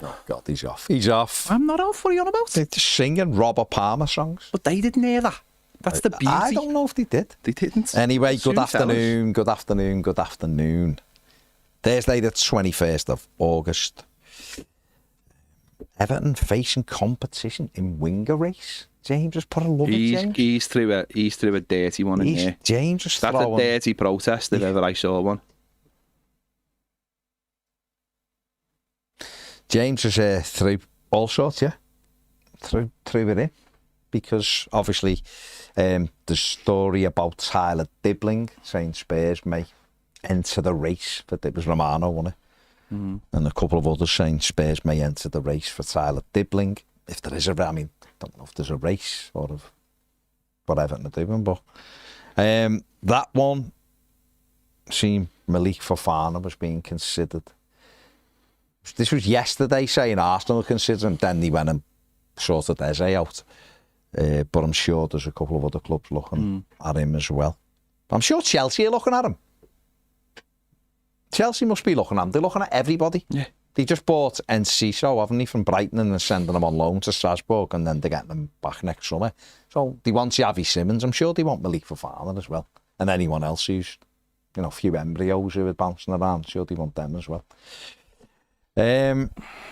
Oh, God, he's off. He's off. I'm not off. What are you on about? They're just singing Robert Palmer songs. But they didn't hear that. That's the beauty. I don't know if they did. They didn't. Anyway, Soon good afternoon, good afternoon, good afternoon. Thursday the 21st of August. Everton facing competition in winger race. James just put a love in James. He's through a dirty one in there. James just That's a dirty protest if ever I saw one. James is through all sorts, yeah. Through with him. Because obviously the story about Tyler Dibbling saying Spurs may enter the race, but it was Romano, wasn't it? Mm. And a couple of others saying Spurs may enter the race for Tyler Dibbling. If there is I don't know if there's a race or of whatever they're doing, but that one seemed Malik Fofana was being considered. This was yesterday saying Arsenal were considering, then they went and sorted Eze out. But I'm sure there's a couple of other clubs looking at him as well. I'm sure Chelsea are looking at him. Chelsea must be looking at him. They're looking at everybody. Yeah. They just bought Enciso, haven't they, from Brighton, and they're sending them on loan to Strasbourg, and then they're getting them back next summer. So they want Xavi Simons. I'm sure they want Malik Fofana as well. And anyone else who's, a few embryos who are bouncing around. I'm sure they want them as well.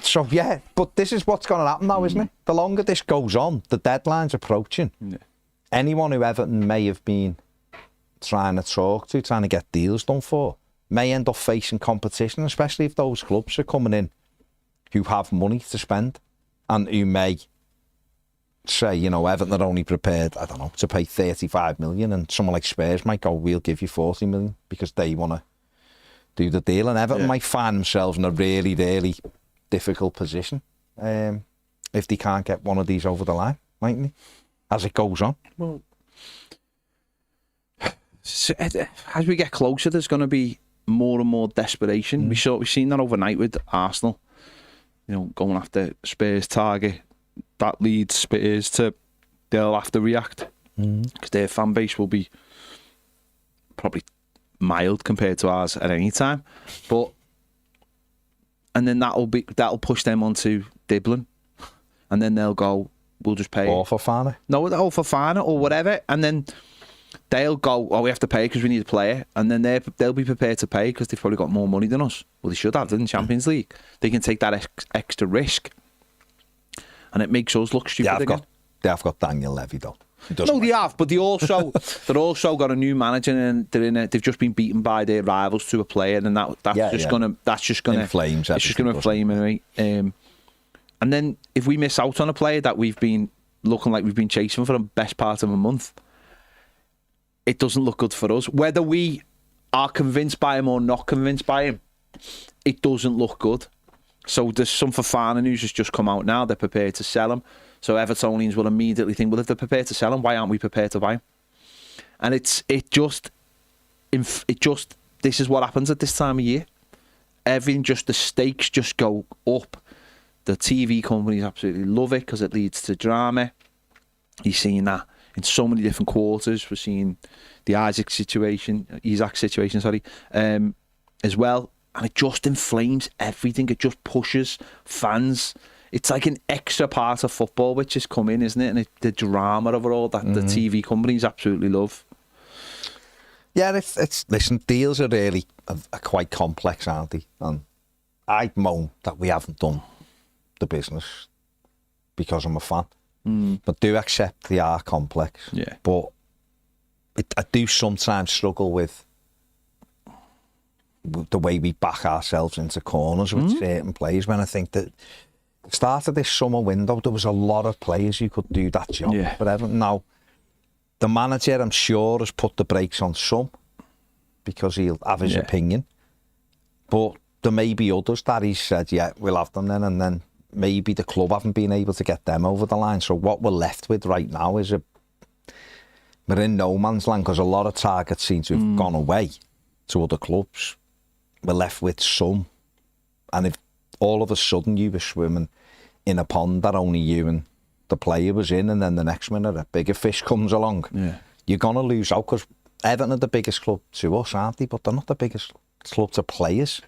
So yeah, but this is what's going to happen now, isn't it? The longer this goes on, the deadline's approaching. Yeah. Anyone who Everton may have been trying to talk to, trying to get deals done for, may end up facing competition, especially if those clubs are coming in who have money to spend and who may say, Everton are only prepared, I don't know, to pay 35 million, and someone like Spurs might go, we'll give you 40 million because they want to do the deal, and Everton might find themselves in a really, really difficult position if they can't get one of these over the line, mightn't they? As it goes on. Well, as we get closer, there's going to be more and more desperation. We've seen that overnight with Arsenal, going after Spurs' target. That leads Spurs to, they'll have to react because their fan base will be probably mild compared to ours at any time, and then that'll push them onto Dibbling, and then they'll go, we'll just pay. Or Fofana. No, or Fofana or whatever, and then they'll go, we have to pay because we need a player, and then they'll be prepared to pay because they've probably got more money than us. Well, they should have in the Champions League. They can take that extra risk, and it makes us look stupid again. They have got Daniel Levy though. No, they have, but they're also got a new manager, and they've just been beaten by their rivals to a player, and that's just gonna inflame. It's just gonna inflame anyway. And then if we miss out on a player that we've been looking like we've been chasing for the best part of a month, it doesn't look good for us. Whether we are convinced by him or not convinced by him, it doesn't look good. So there's some Fofana news has just come out now. They're prepared to sell him. So Evertonians will immediately think, well, if they're prepared to sell him, why aren't we prepared to buy him? And this is what happens at this time of year. Everything, just the stakes just go up. The TV companies absolutely love it because it leads to drama. You're seeing that in so many different quarters. We're seeing the Isaac situation, as well. And it just inflames everything. It just pushes fans. It's like an extra part of football which has come in, isn't it? And the drama of it all that the TV companies absolutely love. Yeah, listen, deals are really are quite complex, aren't they? And I moan that we haven't done the business because I'm a fan. But do accept they are complex. Yeah. But I do sometimes struggle with the way we back ourselves into corners with certain players, when I think that at the start of this summer window there was a lot of players who could do that job. Yeah. But now the manager, I'm sure, has put the brakes on some because he'll have his opinion. But there may be others that he's said, yeah, we'll have them then, and then maybe the club haven't been able to get them over the line. So what we're left with right now is we're in no man's land because a lot of targets seem to have gone away to other clubs. We're left with some. And if all of a sudden you were swimming in a pond that only you and the player was in, and then the next minute a bigger fish comes along, you're going to lose out, because Everton are the biggest club to us, aren't they? But they're not the biggest club to players.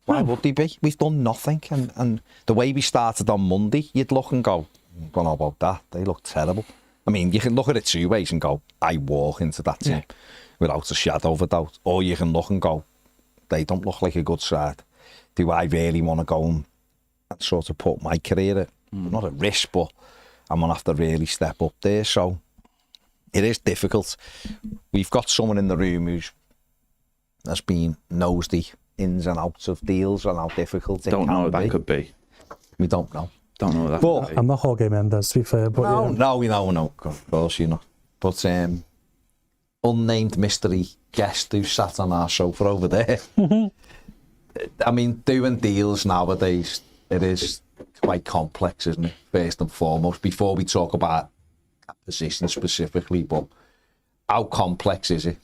Why would they be? We've done nothing. And the way we started on Monday, you'd look and go, I don't know about that. They look terrible. I mean, you can look at it two ways and go, I walk into that team without a shadow of a doubt. Or you can look and go, they don't look like a good side. Do I really want to go and sort of put my career at, not at risk, but I'm going to have to really step up there. So it is difficult. We've got someone in the room has been knows the ins and outs of deals and how difficult it Don't know can what that be. could be. We don't know. Don't know what that But could be. I'm not Jorge Mendes, to be fair. But no, of course you're not. But unnamed mystery guest who sat on our sofa over there. I mean, doing deals nowadays, it is quite complex, isn't it? First and foremost, before we talk about a position specifically, but how complex is it?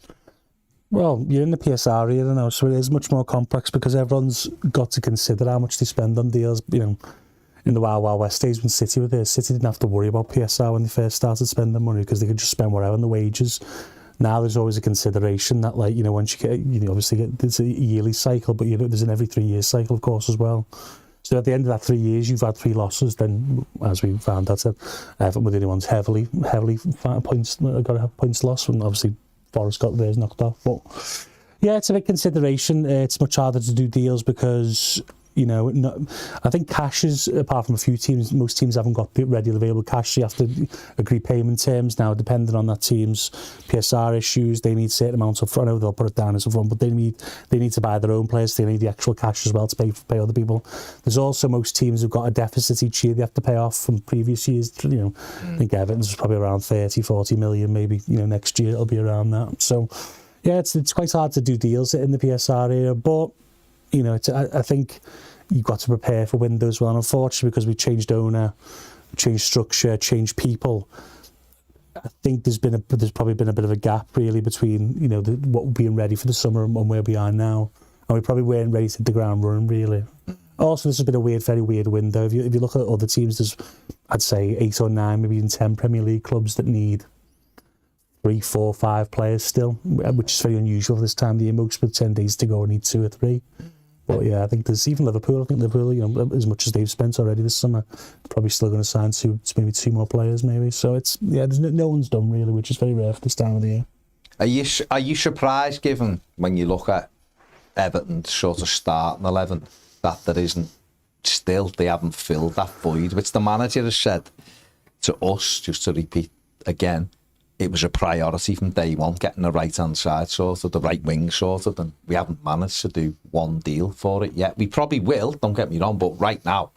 Well, you're in the PSR era now, so it is much more complex because everyone's got to consider how much they spend on deals. You know, in the Wild Wild West days when City were there, City didn't have to worry about PSR when they first started spending money because they could just spend whatever on the wages. Now there's always a consideration that, like, you know, once you get, you know, obviously there's a yearly cycle, but you know, there's an every 3 year cycle, of course, as well. So at the end of that 3 years, you've had 3 losses. Then, as we found out, Everton were the only ones heavily points got a points loss, and obviously Forest got theirs knocked off. But yeah, it's a big consideration. It's much harder to do deals because, you know, I think cash is, apart from a few teams, most teams haven't got the readily available cash. So you have to agree payment terms now, depending on that team's PSR issues. They need certain amounts of front. I know they'll put it down as a front, but they need to buy their own players. They need the actual cash as well to pay other people. There's also most teams who've got a deficit each year they have to pay off from previous years. You know, I think Everton's was probably around 30-40 million, maybe. You know, next year it'll be around that. So yeah, it's quite hard to do deals in the PSR era, but you know, I think you've got to prepare for windows well. And unfortunately, because we changed owner, changed structure, changed people, I think there's probably been a bit of a gap really between, you know, what we're being ready for the summer and where we are now, and we probably weren't ready to hit the ground running really. Also, this has been a very weird window. If you look at other teams, there's, I'd say 8 or 9, maybe even 10 Premier League clubs that need 3, 4, 5 players still, which is very unusual for this time of the year. Most with 10 days to go need 2 or 3. But yeah, I think there's even Liverpool. I think Liverpool, you know, as much as they've spent already this summer, probably still going to sign maybe 2 more players, maybe. So it's, yeah, there's no one's done really, which is very rare for this time of the year. Are you surprised, given when you look at Everton's sort of starting 11, that there isn't still, they haven't filled that void, which the manager has said to us, just to repeat again, it was a priority from day one, getting the right-hand side sorted, the right wing sorted, and we haven't managed to do one deal for it yet. We probably will, don't get me wrong, but right now,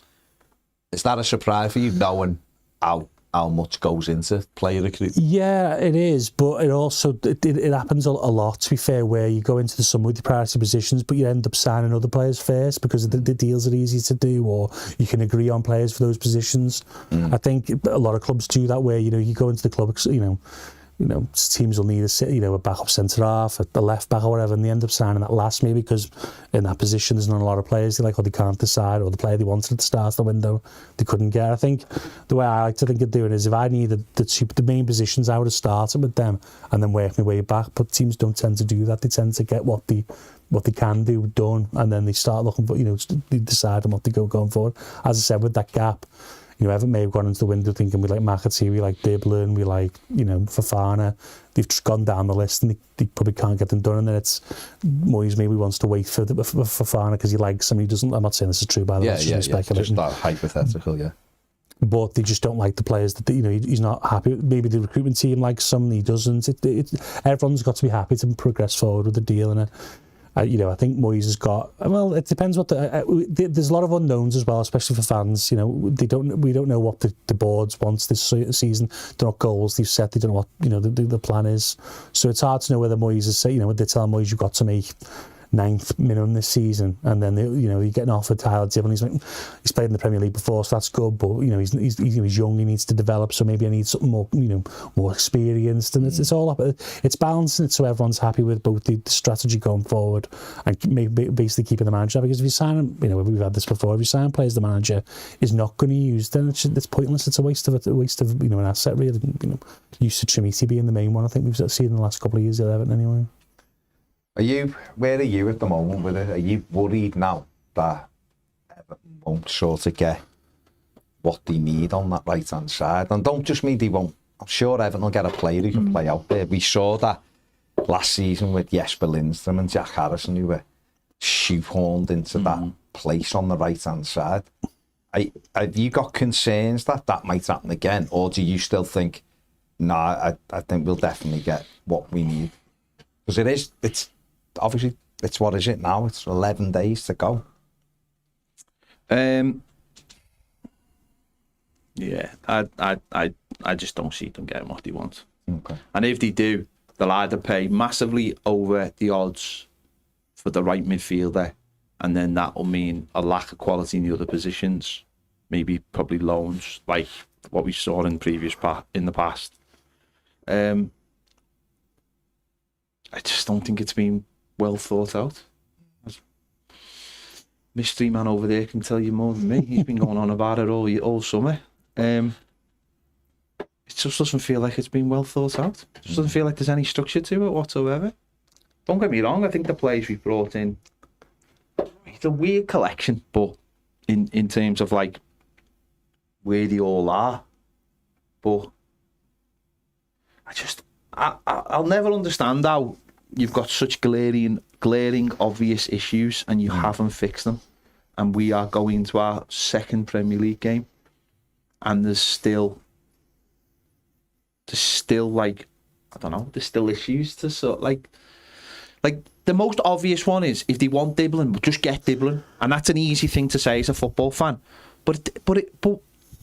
is that a surprise for you, knowing how much goes into player recruitment? Yeah, it is, but it also it happens a lot, to be fair, where you go into the summer with the priority positions, but you end up signing other players first because the deals are easy to do, or you can agree on players for those positions. I think a lot of clubs do that, where, you know, you go into the club, you know, teams will need a backup centre half, a left back or whatever, and they end up signing that last, maybe because in that position there's not a lot of players they like, or they can't decide, or the player they wanted at the start of the window they couldn't get. I think the way I like to think of doing it is, if I needed the main positions, I would have started with them and then work my way back. But teams don't tend to do that. They tend to get what they can do done, and then they start looking for, you know, they decide on what they going forward. As I said, with that gap, you know, Everton may have gone into the window thinking we like McAtee, we like Diblin, we like, you know, Fofana. They've just gone down the list and they probably can't get them done. And then it's Moyes maybe wants to wait for Fofana because he likes him. He doesn't. I'm not saying this is true, by the way. Yeah. Just that hypothetical, yeah. But they just don't like the players that, you know, he's not happy. Maybe the recruitment team likes some, he doesn't. Everyone's got to be happy to progress forward with the deal, and you know, I think Moyes has got. Well, it depends what there's a lot of unknowns as well, especially for fans. You know, we don't know what the boards wants this season. They don't know what goals they've set. They don't know what, you know, the plan is. So it's hard to know whether Moyes is saying, you know, when they tell Moyes you've got to make 9th minimum this season, and then you know, you're getting offered Tyler Diblin. He's played in the Premier League before, so that's good. But you know, he's young. He needs to develop. So maybe I need something more, you know, more experienced. And it's all up. It's balancing it so everyone's happy with both the strategy going forward and maybe basically keeping the manager. Because if you sign him, you know, we've had this before. If you sign players the manager is not going to use, then it's pointless. It's a waste of you know, an asset really. You know, used to Trimiti being the main one. I think we've seen in the last couple of years at Everton anyway. Where are you at the moment with it? Are you worried now that Everton won't sort of get what they need on that right-hand side. And don't just mean they won't. I'm sure Everton will get a player who can play out there. We saw that last season with Jesper Lindstrom and Jack Harrison, who were shoehorned into that place on the right-hand side. Have you got concerns that that might happen again? Or do you still think, I think we'll definitely get what we need? Because it's obviously, it's what is it now? It's 11 days to go. Yeah, I just don't see them getting what they want. Okay. And if they do, they'll either pay massively over the odds for the right midfielder, and then that will mean a lack of quality in the other positions, maybe probably loans, like what we saw in the past. I just don't think it's been well thought out. Mystery man over there can tell you more than me. He's been going on about it all summer. It just doesn't feel like it's been well thought out. It just doesn't feel like there's any structure to it whatsoever. Don't get me wrong, I think the players we've brought in, it's a weird collection, but in terms of like where they all are. But I'll never understand how you've got such glaring obvious issues and you haven't fixed them. And we are going to our second Premier League game, and there's still like, I don't know, there's still issues to sort like the most obvious one is if they want Dibbling, just get Dibbling, and that's an easy thing to say as a football fan. But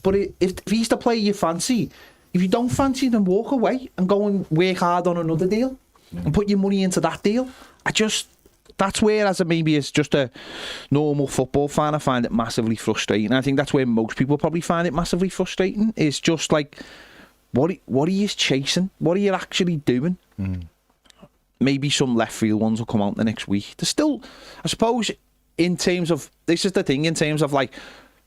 if he's the player you fancy, if you don't fancy, then walk away and go and work hard on another deal and put your money into that deal. That's where, as just a normal football fan, I find it massively frustrating. I think that's where most people probably find it massively frustrating. Is just like, what are you chasing? What are you actually doing? Maybe some left field ones will come out the next week. There's still, I suppose, in terms of, this is the thing, in terms of like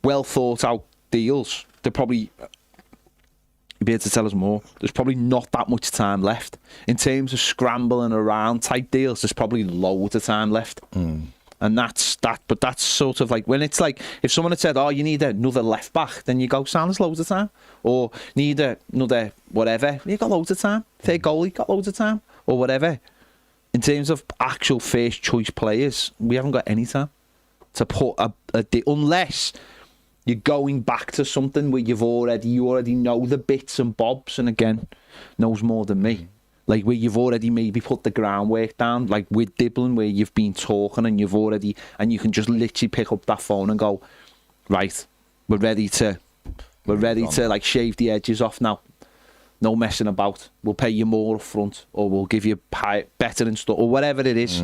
well thought out deals, they're probably, you'll be able to tell us more, there's probably not that much time left. In terms of scrambling around type deals, there's probably loads of time left. And that's that. But that's sort of like, when it's like, if someone had said, oh, you need another left back, then you go, sounds loads of time. Or need another whatever, you got loads of time. Third goalie, got loads of time. Or whatever. In terms of actual first choice players, we haven't got any time to put unless you're going back to something where you already know the bits and bobs, and again, knows more than me. Like where you've already maybe put the groundwork down, like with Dibbling, where you've been talking and you can just literally pick up that phone and go, right, we're ready to like shave the edges off now. No messing about. We'll pay you more up front, or we'll give you better and stuff, or whatever it is.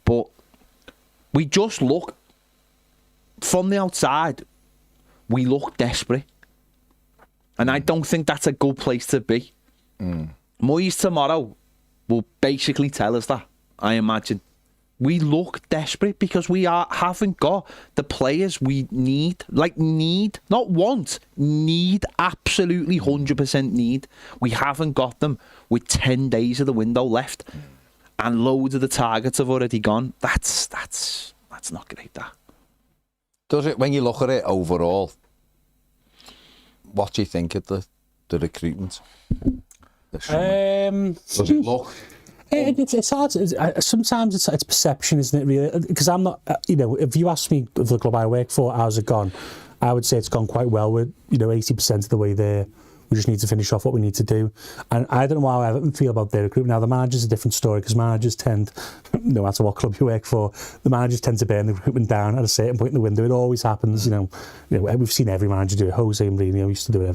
But we just look, from the outside, we look desperate. And I don't think that's a good place to be. Moyes tomorrow will basically tell us that, I imagine. We look desperate because we haven't got the players we need. Not want, need, absolutely 100% need. We haven't got them with 10 days of the window left, and loads of the targets have already gone. That's not great, that. Does it, when you look at it overall, what do you think of the recruitment? Does it look... It's hard. Sometimes it's perception, isn't it? Really, because I'm not. If you ask me the club I work for, how's it gone? I would say it's gone quite well. We're 80% of the way there. We just need to finish off what we need to do. And I don't know how Everton feel about their recruitment. Now, the manager's a different story, because managers tend, no matter what club you work for, the managers tend to burn the recruitment down at a certain point in the window. It always happens. We've seen every manager do it. Jose Mourinho used to do it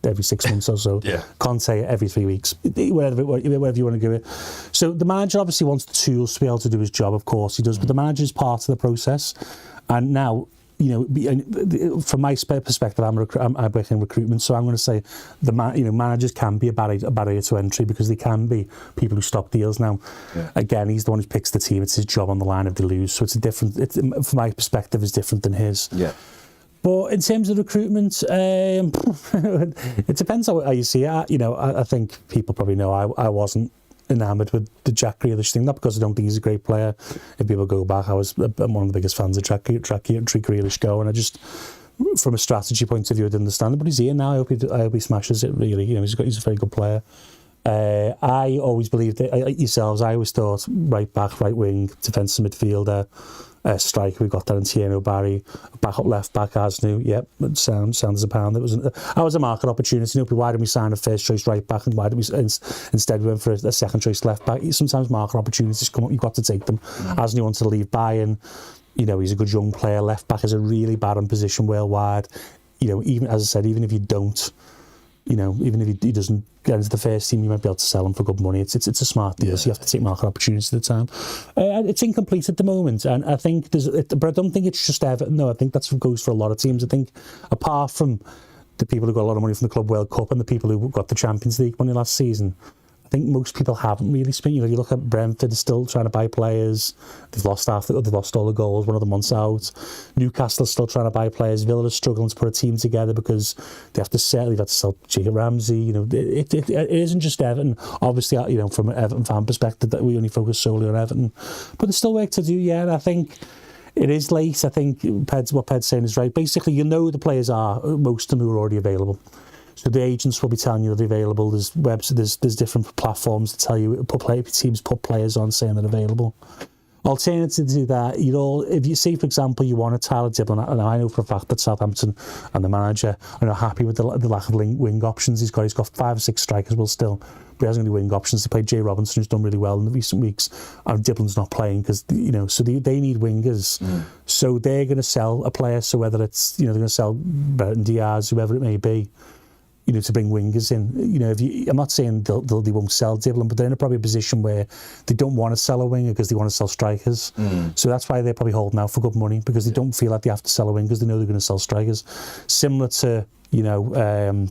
every 6 months or so. Yeah. Conte every 3 weeks. Whatever you want to do it. So the manager obviously wants the tools to be able to do his job. Of course he does. But the manager is part of the process. And now, from my perspective, I work in recruitment, so I'm going to say managers can be a barrier to entry, because they can be people who stop deals. Now, again, he's the one who picks the team; it's his job on the line if they lose. So from my perspective, is different than his. Yeah. But in terms of recruitment, it depends how you see it. I think people probably know I wasn't enamoured with the Jack Grealish thing, not because I don't think he's a great player. If people go back, I'm one of the biggest fans of Jack Grealish go, and I just, from a strategy point of view, I didn't understand it, but he's here now. I hope he smashes it, really. You know, he's a very good player. I always believed it, yourselves, I always thought right back, right wing, defensive midfielder, striker, we've got that in Tieno Barry, back up left back, Asnu, yep, sounds as a pound. I was a market opportunity. Why didn't we sign a first choice right back, and why did we instead we went for a second choice left back? Sometimes market opportunities come up, you've got to take them. Asnu wants to leave Bayern, you know, he's a good young player. Left back is a really bad on position worldwide. You know, even as I said, even if you don't, you know, even if he doesn't get into the first team, you might be able to sell him for good money. It's a smart deal, so you have to take market opportunities at the time. It's incomplete at the moment, and I think but I don't think it's just Everton. No, I think that's what goes for a lot of teams. I think apart from the people who got a lot of money from the Club World Cup and the people who got the Champions League money last season, I think most people haven't really spent. You know, you look at Brentford, still trying to buy players. They've lost all the goals. One of them months out. Newcastle's still trying to buy players. Villa is struggling to put a team together because they have to sell. They've had to sell Jacob Ramsey. You know, it isn't just Everton. Obviously, you know, from an Everton fan perspective, that we only focus solely on Everton, but there's still work to do. Yeah, and I think it is late. I think what Ped's saying is right. Basically, you know, the players are, most of them, who are already available. So the agents will be telling you they're available. There's different platforms that tell you teams put players on saying they're available. Alternative to that, if you say, for example, you want a Tyler Dibblin, and I know for a fact that Southampton and the manager are not happy with the lack of wing options he's got. He's got 5 or 6 strikers, but he hasn't any wing options. They played Jay Robinson, who's done really well in the recent weeks, and Dibblin's not playing because, you know, so they need wingers. So they're going to sell a player. So whether it's, you know, they're going to sell Brereton Diaz, whoever it may be, you know, to bring wingers in. You know, I'm not saying they won't sell Dibblin, but they're in probably a position where they don't want to sell a winger because they want to sell strikers. So that's why they're probably holding out for good money, because they don't feel like they have to sell a winger because they know they're going to sell strikers. Similar to, you know,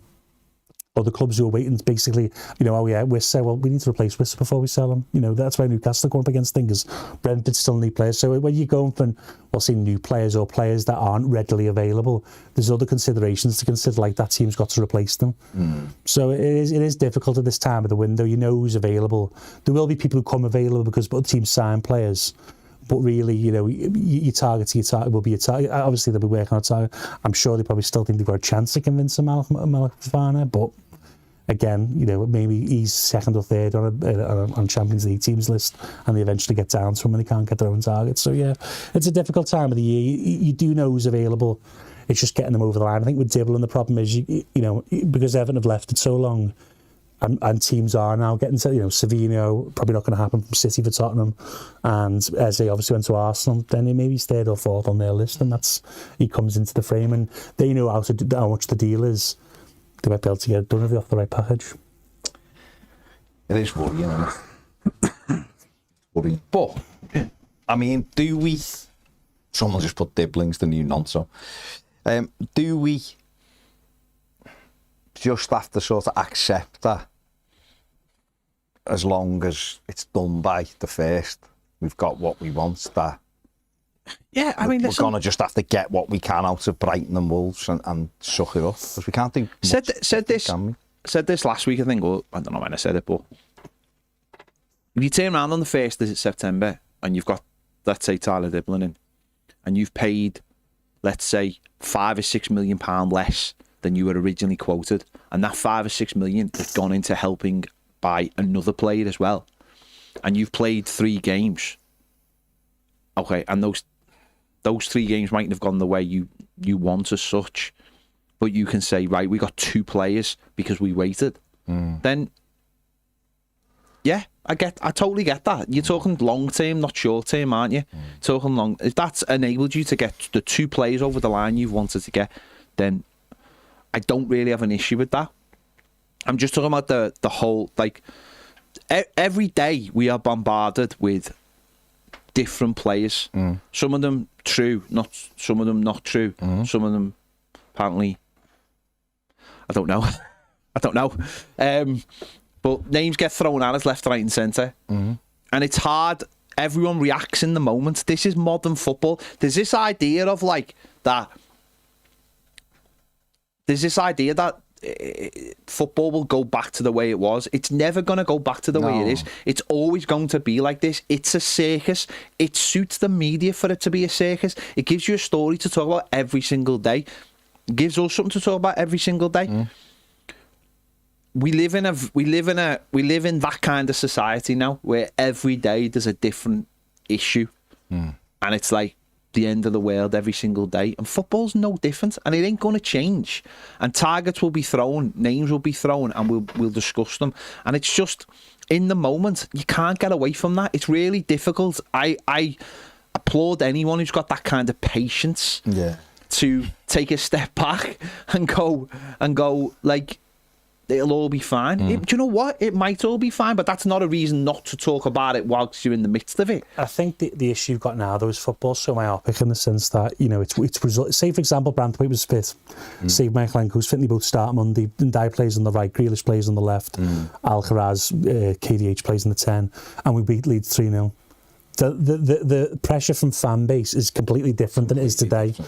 other clubs who are waiting to basically, you know, Wissa, well, we need to replace Wissa before we sell him. You know, that's why Newcastle are going up against things. Brentford still need players. So when you're going for, well, say, new players or players that aren't readily available, there's other considerations to consider, like that team's got to replace them. So it is difficult at this time of the window. You know who's available. There will be people who come available because other teams sign players. But really, you know, your target will be a target. Obviously, they'll be working on a target. I'm sure they probably still think they've got a chance to convince Malik Fofana, but again, you know, maybe he's second or third on Champions League teams list, and they eventually get down to him and they can't get their own targets. So yeah, it's a difficult time of the year. You do know who's available. It's just getting them over the line. I think with Dibblin, the problem is, you know, because Everton have left it so long, and teams are now getting to, you know, Savino, probably not going to happen from City for Tottenham, and Eze obviously went to Arsenal, then maybe he's third or fourth on their list, and he comes into the frame, and they know how much the deal is. They might be able to get it done if they offer the right package. It is worrying, isn't it? Worrying. But, I mean, do we... Someone just put Dibbling's the new nonso. Do we just have to sort of accept that as long as it's done by the first, we've got what we want, that... Yeah, I mean, we're going to just have to get what we can out of Brighton and Wolves and suck it up, because we can't do much, said this last week, I think, or I don't know when I said it, but if you turn around on the 1st of September and you've got, let's say, Tyler Dibblin in, and you've paid, let's say, £5 or £6 million less than you were originally quoted, and that £5 or £6 million has gone into helping buy another player as well, and you've played 3 games, okay, and those 3 games mightn't have gone the way you want as such, but you can say, right, we got 2 players because we waited. Then, yeah, I totally get that. You're talking long term, not short term, aren't you? Talking long. If that's enabled you to get the 2 players over the line you've wanted to get, then I don't really have an issue with that. I'm just talking about the whole, like, every day we are bombarded with different players. Some of them true, some of them not true. Some of them apparently, I don't know. But names get thrown at us left, right and centre. And it's hard. Everyone reacts in the moment. This is modern football. There's this idea of like that. There's this idea that football will go back to the way it was. It's never going to go back to the way it is. It's always going to be like this. It's a circus. It suits the media for it to be a circus. It gives you a story to talk about every single day. It gives us something to talk about every single day. We live in that kind of society now, where every day there's a different issue, and it's like the end of the world every single day, and football's no different, and it ain't going to change, and targets will be thrown, names will be thrown, and we'll discuss them, and it's just in the moment you can't get away from that. It's really difficult. I applaud anyone who's got that kind of patience to take a step back and go like, it'll all be fine. Do you know what? It might all be fine, but that's not a reason not to talk about it whilst you're in the midst of it. I think the issue you've got now, though, is football's so myopic in the sense that, it's result. Say, for example, Branthwaite was fit. Say Michaelenko's fit, and they both start Monday. Ndai plays on the right, Grealish plays on the left, Alcaraz, KDH plays in the 10, and we beat Leeds 3-0. The pressure from fan base is completely different than it is today. It's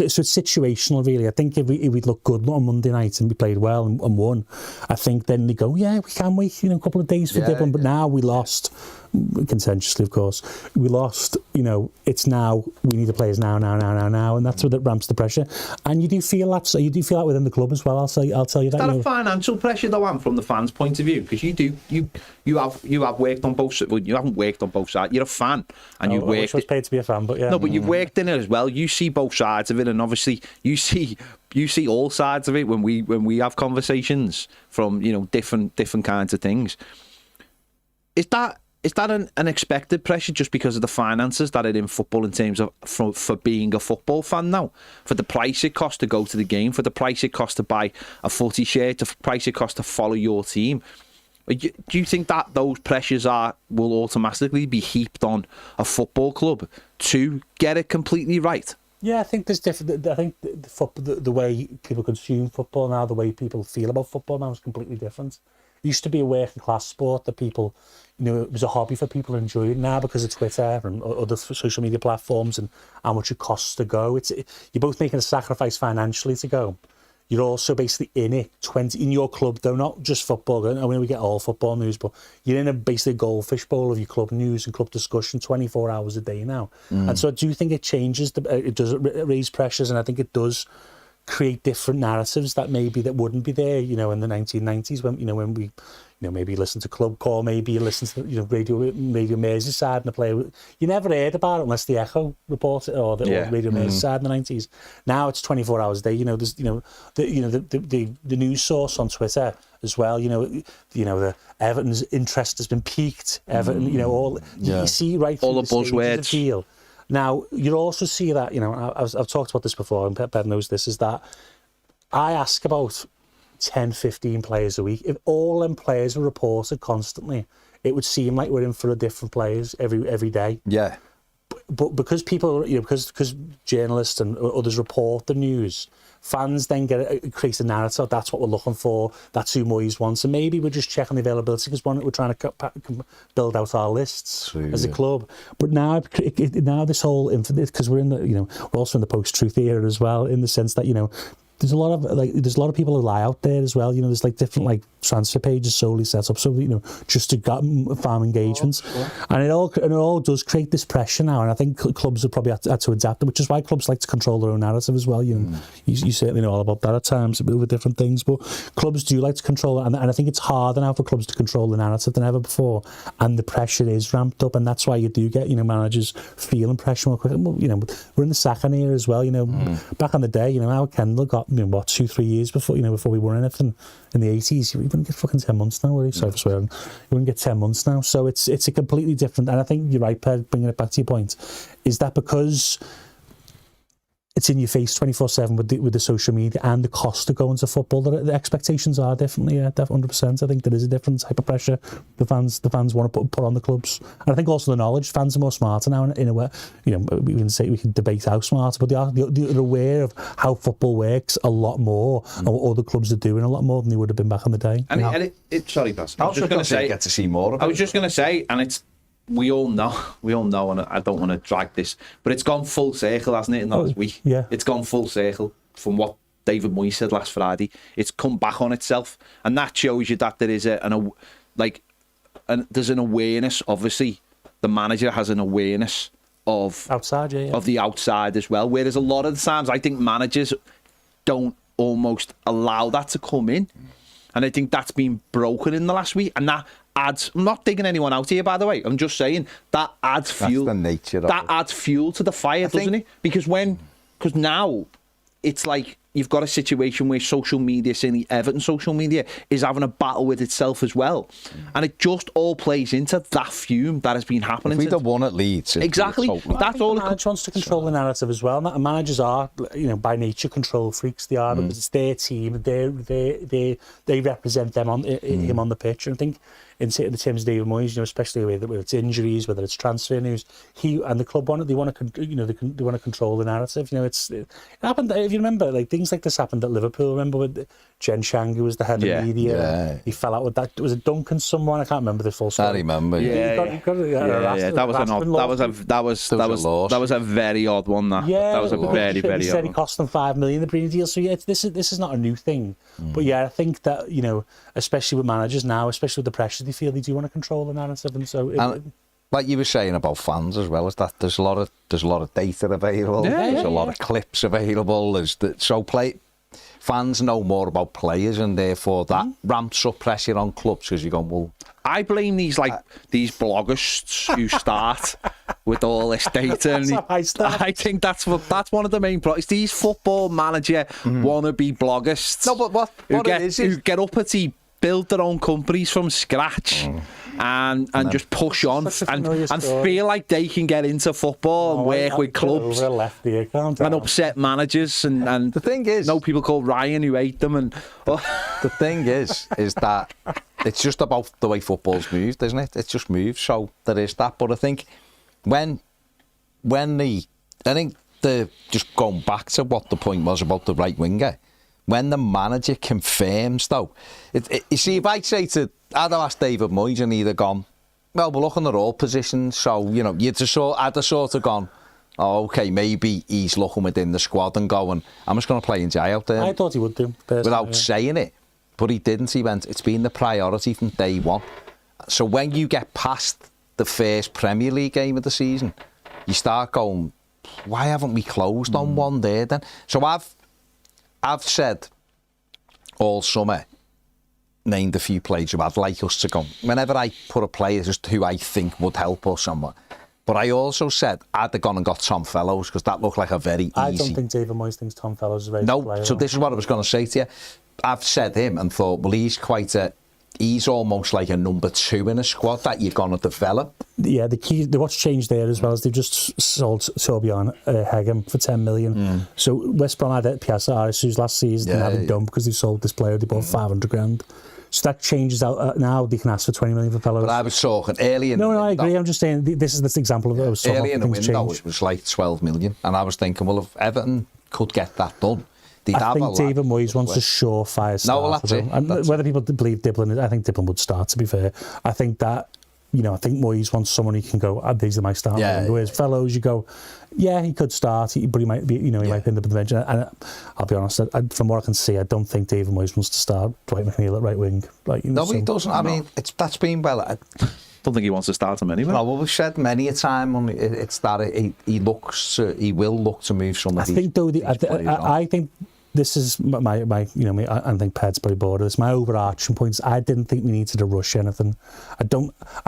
situational, really. I think if we'd look good on Monday night and we played well and won, I think then they go, yeah, we can wait, a couple of days for Dublin. But now we lost, contentiously, of course. We lost, it's now, we need the players now, and that's what ramps the pressure. And you do feel that, so you do feel that within the club as well. I'll tell you that. Is that a financial pressure, though, and from the fans' point of view? Because you have worked on both sides. Well, you haven't worked on both sides. You're a fan, and you've worked. I was paid to be a fan, but yeah. No, but you've worked in it as well. You see both sides of it, and obviously you see all sides of it when we have conversations from different kinds of things. Is that an expected pressure just because of the finances that are in football in terms of for being a football fan now? For the price it costs to go to the game, for the price it costs to buy a footy shirt, the price it costs to follow your team. Do you think that those pressures will automatically be heaped on a football club to get it completely right? Yeah, I think there's different. I think the way people consume football now, the way people feel about football now is completely different. It used to be a working class sport that people, it was a hobby for people to enjoy it. Now, because of Twitter and other social media platforms and how much it costs to go, you're both making a sacrifice financially to go. You're also basically in it, in your club, though, not just football. I mean, we get all football news, but you're in basically a goldfish bowl of your club news and club discussion 24 hours a day now. And so I do think it changes, it does raise pressures, and I think it does create different narratives that wouldn't be there, in the 1990s when we, maybe you listen to Club Call, maybe you listen to Radio Merseyside and the player. You never heard about it unless the Echo reported it or Radio Merseyside in the 90s. Now it's 24 hours a day. There's the news source on Twitter as well. The Everton's interest has been piqued. Everton, you see right through all the buzzwords. Now, you also see that, I've talked about this before, and Ben knows this, is that I ask about 10, 15 players a week. If all them players were reported constantly, it would seem like we're in for a different players every day. Yeah. But because people, because journalists and others report the news, fans then create a narrative. That's what we're looking for. That's who Moyes wants. And maybe we're just checking the availability because we're trying to build out our lists as a club. But now this whole because we're in we're also in the post-truth era as well, in the sense that there's a lot of people who lie out there as well. There's different transfer pages solely set up so just to get farm engagements, and it all does create this pressure now. And I think clubs have probably had to adapt, which is why clubs like to control their own narrative as well. You certainly know all about that at times with different things, but clubs do like to control it, and I think it's harder now for clubs to control the narrative than ever before, and the pressure is ramped up, and that's why you do get managers feeling pressure more quickly. We're in the Saka era as well. Back in the day, Howard Kendall got 2-3 years before we won anything in the 80s. You wouldn't get fucking 10 months now, would you? Sorry for swearing. You wouldn't get 10 months now. So it's a completely different, and I think you're right, Per, bringing it back to your point, is that because it's in your face 24/7 with the social media and the cost of going to football, the expectations are definitely 100%. I think there is a different type of pressure the fans want to put on the clubs, and I think also the knowledge. Fans are more smarter now in a way. We can debate how smart, but they're aware of how football works a lot more, and what other clubs are doing a lot more than they would have been back in the day. And sorry, Bas. I was just going to say, get to see more of it. I was just going to say, and it's. We all know, and I don't want to drag this, but it's gone full circle, hasn't it, in the last week? Yeah. It's gone full circle from what David Moyes said last Friday. It's come back on itself, and that shows you that there is there's an awareness. Obviously, the manager has an awareness of outside, of the outside as well. Whereas a lot of the times, I think managers don't almost allow that to come in, and I think that's been broken in the last week, and that adds. I'm not digging anyone out here, by the way. I'm just saying that adds fuel. That's the nature of that it. adds fuel to the fire, doesn't it? Because now it's like you've got a situation where social media, saying the Everton social media, is having a battle with itself as well. And it just all plays into that fume that has been happening. If we'd have won at Leeds. Exactly. That's all. The manager wants to control the narrative as well. And managers are, by nature, control freaks. They are. It's their team. They represent them him on the pitch. And I think in the terms of David Moyes, especially whether it's injuries, whether it's transfer news, he and the club want to control the narrative. It happened. If you remember, things like this happened at Liverpool. Remember with Jen Shang, who was the head of media. Yeah. He fell out with that. Was it Duncan? Someone I can't remember the full story. I remember. That was a very odd one. That was a very he odd said one. It cost them $5 million the pre deal. So this is not a new thing. But I think that especially with managers now, especially with the pressure they feel, they do want to control the narrative, and so. Like you were saying about fans as well, is that there's a lot of data available. There's a lot of clips available. Fans know more about players, and therefore that ramps up pressure on clubs because you're going, well. I blame these bloggers who start with all this data. I think that's one of the main problems. These football manager wannabe bloggers. No, but what it is who get uppity, build their own companies from scratch. And just push on and feel like they can get into football and work with clubs and upset managers and the thing is, people called Ryan who hate them and the thing is that it's just about the way football's moved, isn't it? It's just moved, so there is that. But I think just going back to what the point was about the right winger, when the manager confirms, though, you see, if I'd have asked David Moyes and he'd have gone, well, we're looking at all positions, so, I'd have sort of gone, oh, okay, maybe he's looking within the squad and going, I'm just going to play in Jay out there. I thought he would do. Without saying it. But he didn't. He went, it's been the priority from day one. So when you get past the first Premier League game of the season, you start going, why haven't we closed on one there then? So I've said all summer, named a few players who I'd like us to go. Whenever I put a player just who I think would help us somewhere. But I also said I'd have gone and got Tom Fellows because that looked like a very easy... I don't think David Moyes thinks Tom Fellows is a very good player. No, so this is what I was going to say to you. I've said him and thought, well, he's almost like a number 2 in a squad that you're going to develop. Yeah, what's changed there as well is they've just sold Torbjorn Hegem for 10 million. So West Brom had PSR who's last season had him done because they sold this player, they bought 500 grand. So that changes out now. They can ask for 20 million for Fellows. But I was talking early in the window. I agree. I'm just saying this is this example of early in the window. It was like 12 million, and I was thinking, well, if Everton could get that done, I think David Moyes wants a surefire start. No, well, that's it. And whether people believe Dibblin, I think Dibblin would start. To be fair, I think that I think Moyes wants someone who can go. These are my starting. Whereas Fellows, you go, he could start, but he might be, he might end up in the bench. And I'll be honest, from what I can see, I don't think David Moyes wants to start Dwight McNeil at right wing. He doesn't. I mean, that's been well. I don't think he wants to start him anyway. No, well, we've said many a time it's that he will look to move some of these. I think though, I think. This is my I think Ped's probably bored of this. My overarching point is I didn't think we needed to rush anything.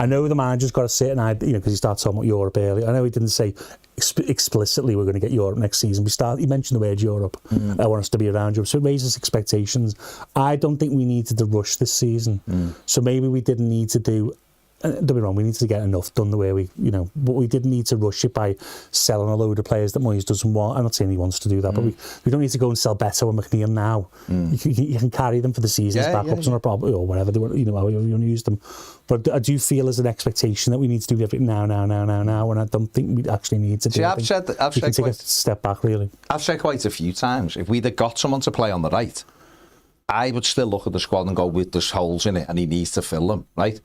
I know the manager's got to sit and because he started talking about Europe earlier. I know he didn't say explicitly we're going to get Europe next season. He mentioned the word Europe. I want us to be around Europe. So it raises expectations. I don't think we needed to rush this season. So maybe we didn't need to do... Don't be wrong, we need to get enough done the way but we didn't need to rush it by selling a load of players that Moyes doesn't want. I'm not saying he wants to do that, but we don't need to go and sell Beto and McNeil now. You can carry them for the season's backups and or whatever they want, how you want to use them. But I do feel there's an expectation that we need to do everything now, and I don't think we actually need to do it. I've said take a step back, really. I've said quite a few times, if we'd have got someone to play on the right, I would still look at the squad and go, with there's holes in it and he needs to fill them, right?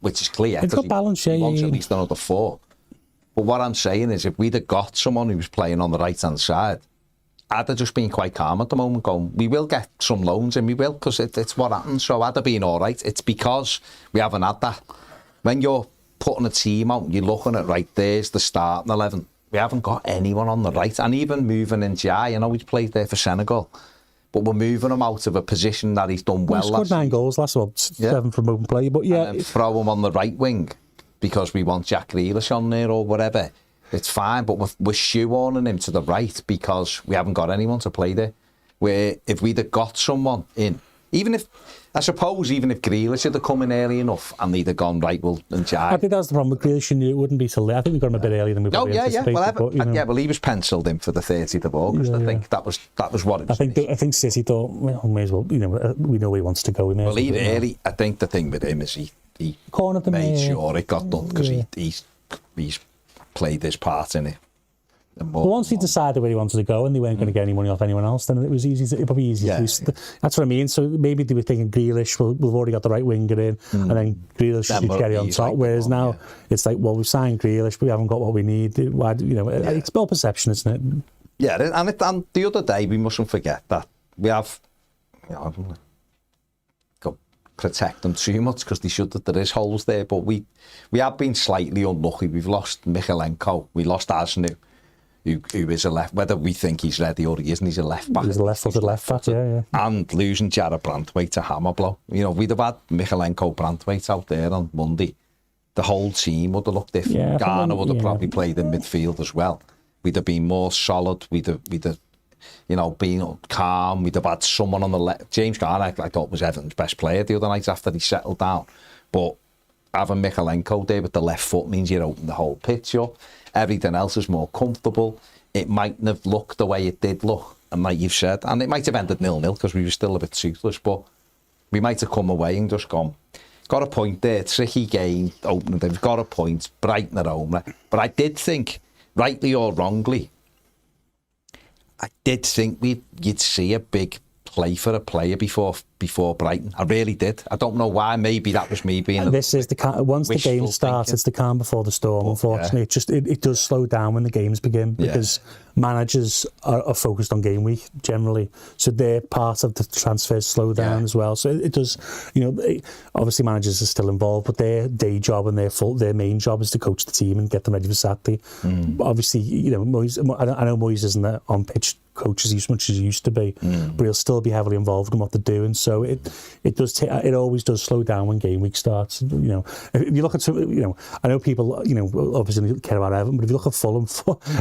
Which is clear. It's got balance, he wants at least another 4. But what I'm saying is, if we'd have got someone who was playing on the right-hand side, I'd have just been quite calm at the moment, going, we will get some loans and we will, because it's what happens. So I'd have been all right. It's because we haven't had that. When you're putting a team out, you're looking at, right, there's the starting 11. We haven't got anyone on the right. And even moving in Jai, I know he's played there for Senegal, but we're moving him out of a position that he's done well. He scored 9 goals last month, 7 from open play. But yeah, and then throw him on the right wing because we want Jack Grealish on there or whatever. It's fine, but we're shoehorning him to the right because we haven't got anyone to play there. Where if we'd have got someone in, even if Grealish had come in early enough and they'd have gone, right, well, and Jai. I think that's the problem with Grealish. You knew it wouldn't be till late. I think we got him a bit earlier than we probably anticipated. Well, he was penciled in for the 30th of August. I think that was what it was. I think City thought, well, may as well. We know where he wants to go. Well, I think the thing with him is he made sure it got done because he's played his part in it. But once he decided where he wanted to go and they weren't going to get any money off anyone else, then it was probably easy to do. That's what I mean. So maybe they were thinking Grealish, we've already got the right winger in, and then Grealish should carry on top. Whereas now it's like, well, we've signed Grealish, but we haven't got what we need. It's about perception, isn't it? Yeah, and the other day we mustn't forget that we have, got protect them too much because there is holes there. But we have been slightly unlucky. We've lost Michalenko, we lost Asnu. Who is a left, whether we think he's ready or he isn't, he's a left back. He's a left-footed left back, yeah. And losing Jarrod Brandtwaite to hammer blow. We'd have had Michalenko Brandtwaite out there on Monday. The whole team would have looked different. Yeah, Garner would have probably played in midfield as well. We'd have been more solid. We'd have been calm. We'd have had someone on the left. James Garner, I thought, was Everton's best player the other night after he settled down. But having Michalenko there with the left foot means you open the whole pitch up. Everything else is more comfortable. It mightn't have looked the way it did look, and like you've said, and it might have ended 0-0 because we were still a bit toothless, but we might have come away and just gone, got a point there, tricky game, opening, they've got a point, Brighton at home. But I did think, rightly or wrongly, I did think you'd see a big play for a player before Brighton. I really did. I don't know why. Maybe that was me being. This is once the game starts, it's the calm before the storm. Unfortunately, it does slow down when the games begin because managers are focused on game week generally, so they're part of the transfers slow down as well. So it does. Obviously managers are still involved, but their day job and their main job is to coach the team and get them ready for Saturday. Obviously, Moyes, I know Moyes isn't on pitch coaches as much as he used to be, but he'll still be heavily involved in what they're doing. So it always does slow down when game week starts. If you look at I know people obviously care about Everton, but if you look at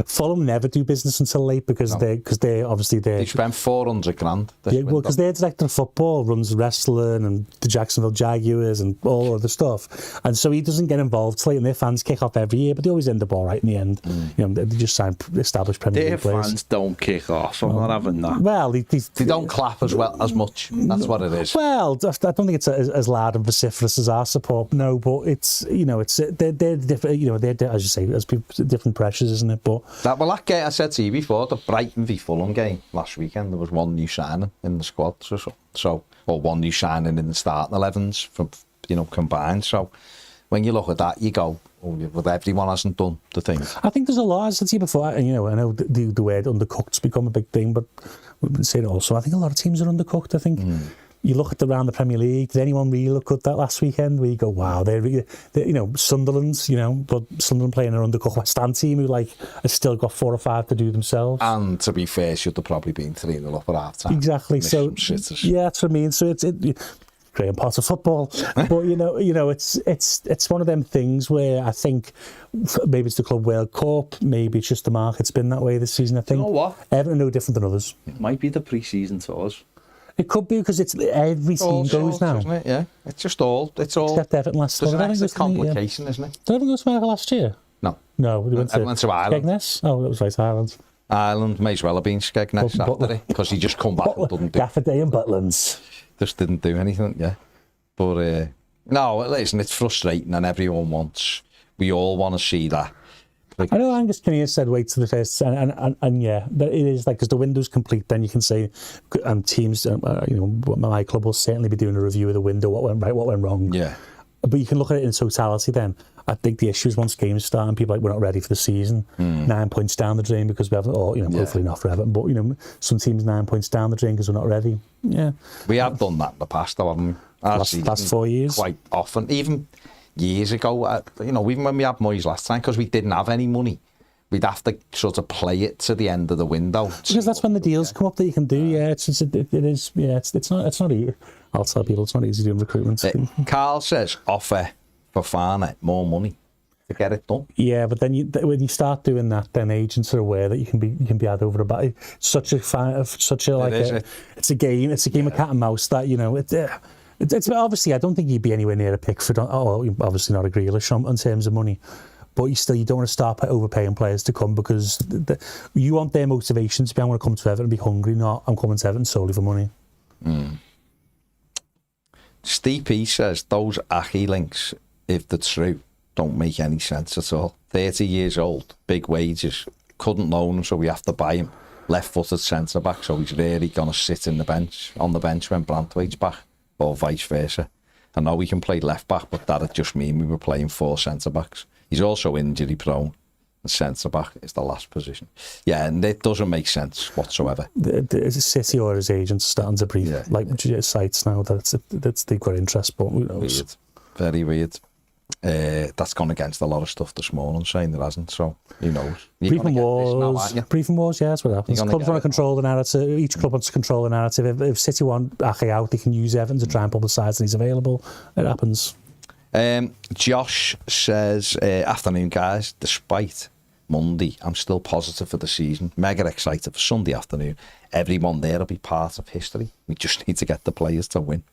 Fulham never do business until late because they obviously they spent 400 grand. Because their director of football runs wrestling and the Jacksonville Jaguars and all other stuff, and so he doesn't get involved till late. And their fans kick off every year, but they always end up all right in the end. They just sign established Premier League players. Their fans don't kick off. I'm not having that. Well, they don't clap as much. That's what it is. Well, I don't think it's as loud and vociferous as our support. No, but they're different. They're as you say, there's different pressures, isn't it? But that game I said to you before, the Brighton v Fulham game last weekend, there was one new signing in the squad, or one new signing in the starting 11s from combined. So when you look at that, you go, well, everyone hasn't done the thing. I think there's a lot, as I said to you before, I know the word undercooked's become a big thing, but we've been saying it also, I think a lot of teams are undercooked. I think you look at around the Premier League, did anyone really look good that last weekend where you go, wow, they're Sunderland's, but Sunderland playing an undercooked West Ham team who has still got 4 or 5 to do themselves. And to be fair, should have probably been 3-0 up at half time. Exactly. So that's what I mean. So it's Graham Potter football, but it's one of them things where I think maybe it's the Club World Cup, maybe it's just the market's been that way this season. I think. You know what? Everton are no different than others. It might be the pre-season tours. It could be because it's every team goes now. Isn't it? Yeah, it's all. Except Everton last year. There's an extra complication, isn't it? Did Everton go to America last year? No. They went to Ireland. Skegness? Oh, that was right, Ireland. Ireland may as well have been Skegness after it because he just come back and didn't do. Gaffer Day and Butlands. Just didn't do anything, But no, listen, it's frustrating, and we all want to see that. I know Angus Kinnear said wait till the first, and yeah, but it is because the window's complete. Then you can say, and teams, my club will certainly be doing a review of the window, what went right, what went wrong. Yeah. But you can look at it in totality then. I think the issue is once games start and people are like, we're not ready for the season. 9 points down the drain because we haven't, or, hopefully not for Everton, but, some teams 9 points down the drain because we're not ready. Yeah. We have done that in the past, though, haven't we? Last 4 years. Quite often. Even years ago, even when we had Moyes last time, because we didn't have any money, we'd have to sort of play it to the end of the window. Because that's when the deals come up that you can do. Yeah, it is. Yeah, it's not easy. I'll tell people it's not easy doing recruitment. Carl says offer Fofana more money to get it done. Yeah, but then when you start doing that, then agents are aware that you can be had over the back. It's a game. It's a game of cat and mouse. That it's obviously I don't think you'd be anywhere near a Pickford. Obviously not a Grealish in terms of money. But you don't want to start overpaying players to come because you want their motivation to be, I'm going to come to Everton and be hungry, not I'm coming to Everton solely for money. Steve P says those Achi links, if they're true, don't make any sense at all. 30 years old, big wages, couldn't loan him, so we have to buy him. Left-footed centre-back, so he's really going to sit on the bench when Brantwaite's back, or vice versa. I know we can play left-back, but that'd just mean we were playing 4 centre-backs. He's also injury prone. The centre back is the last position. Yeah, and it doesn't make sense whatsoever. Is City or his agents starting to brief sites now that they've got interest, but who knows? Weird. Very weird. That's gone against a lot of stuff this morning, saying there hasn't, so who knows? Briefing wars, yeah, that's what happens. Clubs want to control the narrative. Each club wants to control the narrative. If City want Ake out, they can use Everton to try and publicise that he's available. It happens. Josh says, afternoon guys, despite Monday, I'm still positive for the season, mega excited for Sunday afternoon. Everyone there will be part of history. We just need to get the players to win.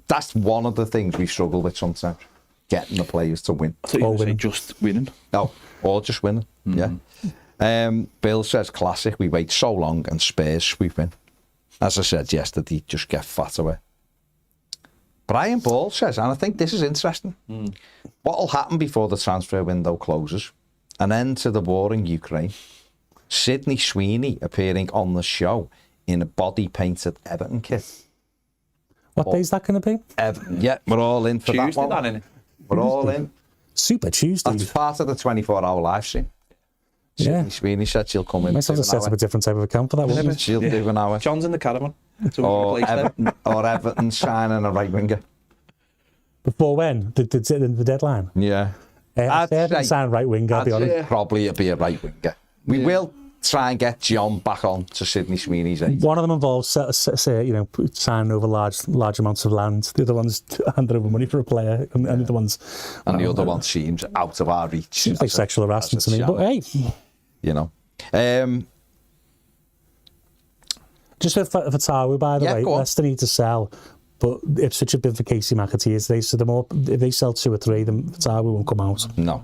That's one of the things we struggle with sometimes, getting the players to win. I thought you were saying just winning. No, or just winning, yeah. Bill says, classic, we wait so long and Spurs sweep in. As I said yesterday, just get fat away. Brian Ball says, and I think this is interesting, what will happen before the transfer window closes? An end to the war in Ukraine. Sydney Sweeney appearing on the show in a body-painted Everton kit. What day is that going to be? Yeah, we're all in for Tuesday, that one. innit? We're all in. Super Tuesday. That's part of the 24-hour live stream. Sydney Sweeney said she'll come in. Might have to set up a different type of account for that one. She'll do an hour. John's in the caravan. Or Everton signing a right winger. Before when? The deadline? Yeah. Everton sign right winger, I'll be honest. Probably it'll be a right winger. We will try and get John back on to Sydney Sweeney's age. One of them involves signing over large amounts of land. The other one's handing over money for a player, and the other one's the other one seems out of our reach. Seems like sexual harassment to me, but hey, just for Tawu, by the way, Leicester need to sell. But it's such a bid for Casey McAtee today, so if they sell 2 or 3, then Tawu won't come out. No.